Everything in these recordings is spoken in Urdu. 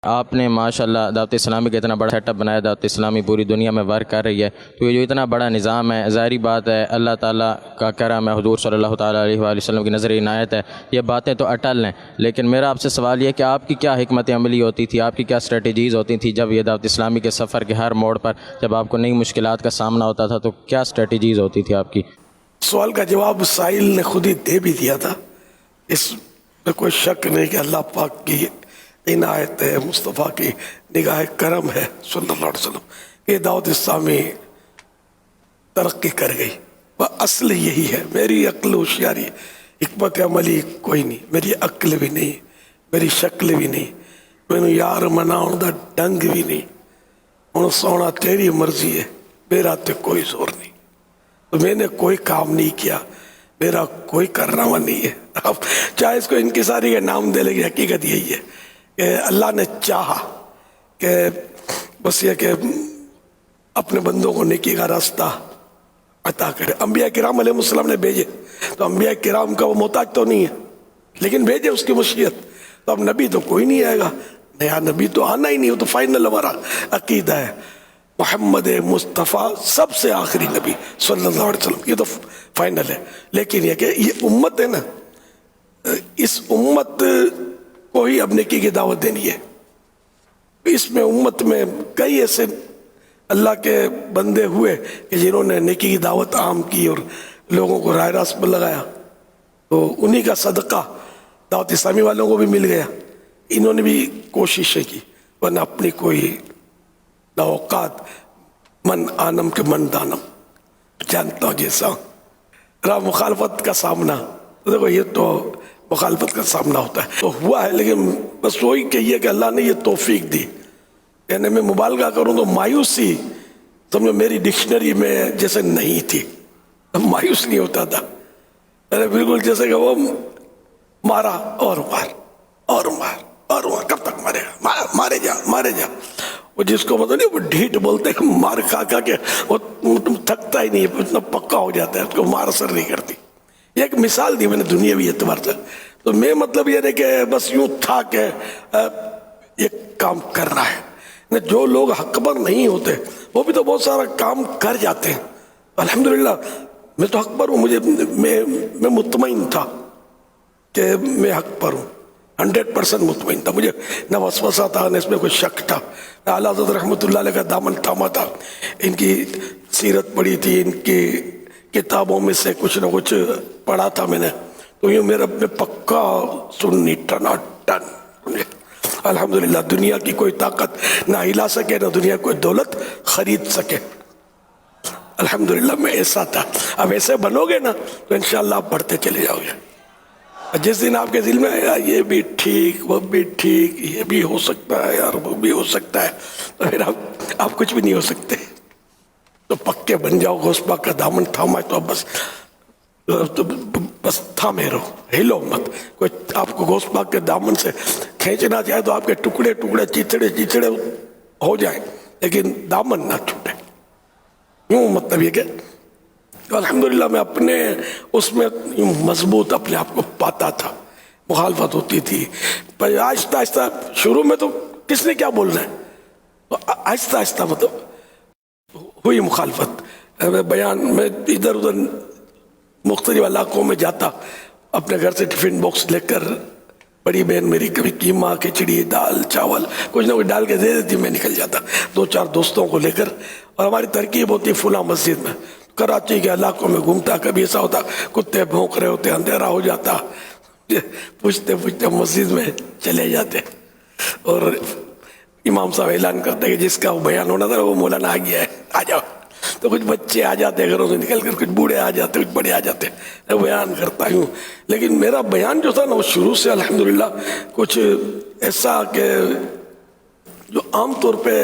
آپ نے ماشاءاللہ دعوت اسلامی کا اتنا بڑا سیٹ اپ بنایا، دعوت اسلامی پوری دنیا میں ورک کر رہی ہے، تو یہ جو اتنا بڑا نظام ہے، ظاہری بات ہے اللہ تعالیٰ کا کرم ہے، حضور صلی اللہ تعالیٰ علیہ وآلہ وسلم کی نظر عنایت ہے، یہ باتیں تو اٹل ہیں، لیکن میرا آپ سے سوال یہ ہے کہ آپ کی کیا حکمت عملی ہوتی تھی، آپ کی کیا اسٹریٹجیز ہوتی تھیں جب یہ دعوت اسلامی کے سفر کے ہر موڑ پر جب آپ کو نئی مشکلات کا سامنا ہوتا تھا تو کیا اسٹریٹجیز ہوتی تھی آپ کی؟ سوال کا جواب سائل نے خود ہی دے بھی دیا تھا، اس میں کوئی شک نہیں کہ اللہ پاک کی عنایت ہے، مصطفیٰ کی نگاہ کرم ہے صلی اللہ علیہ وسلم، یہ دعوت اسلامی ترقی کر گئی۔ وہ اصل یہی ہے، میری عقل ہوشیاری حکمت عملی کوئی نہیں، میری عقل بھی نہیں، میری شکل بھی نہیں، میں یار مناؤں دا ڈنگ بھی نہیں، ہوں سونا تیری مرضی ہے، میرا تے کوئی زور نہیں، تو میں نے کوئی کام نہیں کیا، میرا کوئی کرنا نہیں ہے۔ اب چاہے اس کو انکساری کا نام دے، لیکن حقیقت یہی ہے کہ اللہ نے چاہا کہ بس یہ کہ اپنے بندوں کو نیکی کا راستہ عطا کرے۔ انبیاء کرام علیہ السلام نے بھیجے، تو انبیاء کرام کا وہ محتاج تو نہیں ہے، لیکن بھیجے اس کی مشیت، تو اب نبی تو کوئی نہیں آئے گا، نیا نبی تو آنا ہی نہیں، وہ تو فائنل ہمارا عقیدہ ہے، محمد مصطفیٰ سب سے آخری نبی صلی اللہ علیہ وسلم، یہ تو فائنل ہے۔ لیکن یہ کہ یہ امت ہے نا، اس امت کو ہی اب نیکی کی دعوت دینی ہے۔ اس میں امت میں کئی ایسے اللہ کے بندے ہوئے کہ جنہوں نے نیکی کی دعوت عام کی اور لوگوں کو راہ راست پر لگایا، تو انہی کا صدقہ دعوت اسلامی والوں کو بھی مل گیا، انہوں نے بھی کوششیں کی، ورنہ اپنی کوئی اوقات من آنم کے من دانم، جانتا ہوں جیسا رہا مخالفت کا سامنا، دیکھو یہ تو مخالفت کا سامنا ہوتا ہے تو ہوا ہے، لیکن بس وہی کہیے کہ اللہ نے یہ توفیق دی، یعنی میں مبالغہ کروں تو مایوسی سمجھو میری ڈکشنری میں جیسے نہیں تھی، مایوس نہیں ہوتا تھا، بالکل جیسے کہ وہ مارا اور مار اور مار اور مار، کب تک مارے گا، مارے جا مارے جا، وہ جس کو مطلب نہیں وہ ڈھیٹ بولتے ہیں، مار کھا کھا کے وہ تھکتا ہی نہیں، اتنا پکا ہو جاتا ہے، اس کو مار اثر نہیں کرتی۔ یہ ایک مثال دی میں نے دنیاوی اعتبار سے، تو میں مطلب یہ نہیں کہ بس یوں تھا کہ یہ کام کر رہا ہے، جو لوگ حق پر نہیں ہوتے وہ بھی تو بہت سارا کام کر جاتے ہیں، الحمدللہ میں تو حق پر ہوں، میں مطمئن تھا کہ میں حق پر ہوں، 100% مطمئن تھا، مجھے نہ وسوسہ تھا نہ اس میں کوئی شک تھا، نہ اعلیٰ حضرت رحمۃ اللہ علیہ کا دامن تھاما تھا، ان کی سیرت پڑھی تھی، ان کی کتابوں میں سے کچھ نہ کچھ پڑھا تھا میں نے، تو یہ میرا میں پکا سنی ٹنا ٹن، الحمدللہ دنیا کی کوئی طاقت نہ ہلا سکے، نہ دنیا کوئی دولت خرید سکے، الحمدللہ میں ایسا تھا۔ اب ایسے بنو گے نا تو انشاءاللہ آپ بڑھتے چلے جاؤ گے، جس دن آپ کے دل میں یہ بھی ٹھیک وہ بھی ٹھیک، یہ بھی ہو سکتا ہے یار وہ بھی ہو سکتا ہے، تو پھر آپ کچھ بھی نہیں ہو سکتے، تو پکے بن جاؤ، غوث پاک کا دامن تھاما ہے تو اب بس تھامے رہو، ہلو مت، کوئی آپ کو غوث پاک کے دامن سے کھینچنا چاہے تو آپ کے ٹکڑے ٹکڑے چیچڑے ہو جائیں، لیکن دامن نہ چھوٹے، یوں مطلب یہ کہ تو الحمدللہ میں اپنے اس میں مضبوط اپنے آپ کو پاتا تھا، مخالفت ہوتی تھی، پر آہستہ آہستہ شروع میں تو کس نے کیا بولنا ہے، تو آہستہ آہستہ مطلب ہوئی مخالفت، بیان میں ادھر ادھر مختلف علاقوں میں جاتا، اپنے گھر سے ٹفن باکس لے کر، بڑی بہن میری کبھی قیمہ کھچڑی دال چاول کچھ نہ کچھ ڈال کے دے دیتی، میں نکل جاتا 2-4 دوستوں کو لے کر، اور ہماری ترکیب ہوتی فلاں مسجد میں، کراچی کے علاقوں میں گھومتا، کبھی ایسا ہوتا کتے بھونک رہے ہوتے، اندھیرا ہو جاتا، پوچھتے پوچھتے مسجد میں چلے جاتے، اور امام صاحب اعلان کرتے کہ جس کا وہ بیان ہونا تھا وہ مولانا آ گیا ہے، آ جاؤ، تو کچھ بچے آ جاتے گھروں سے نکل کر، کچھ بوڑھے آ جاتے، کچھ بڑے آ جاتے، میں بیان کرتا ہوں، لیکن میرا بیان جو تھا نا وہ شروع سے الحمدللہ کچھ ایسا کہ جو عام طور پہ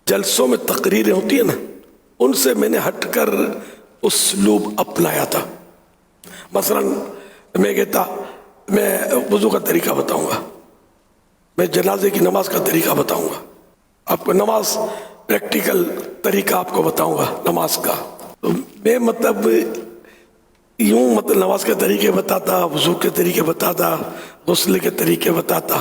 جلسوں میں تقریریں ہوتی ہیں نا ان سے میں نے ہٹ کر اسلوب اپنایا تھا، مثلا میں کہتا میں وضو کا طریقہ بتاؤں گا، میں جنازے کی نماز کا طریقہ بتاؤں گا، آپ کو نماز پریکٹیکل طریقہ آپ کو بتاؤں گا نماز کا، تو میں مطلب یوں مطلب نماز کے طریقے بتاتا، وضو کے طریقے بتاتا، غسل کے طریقے بتاتا،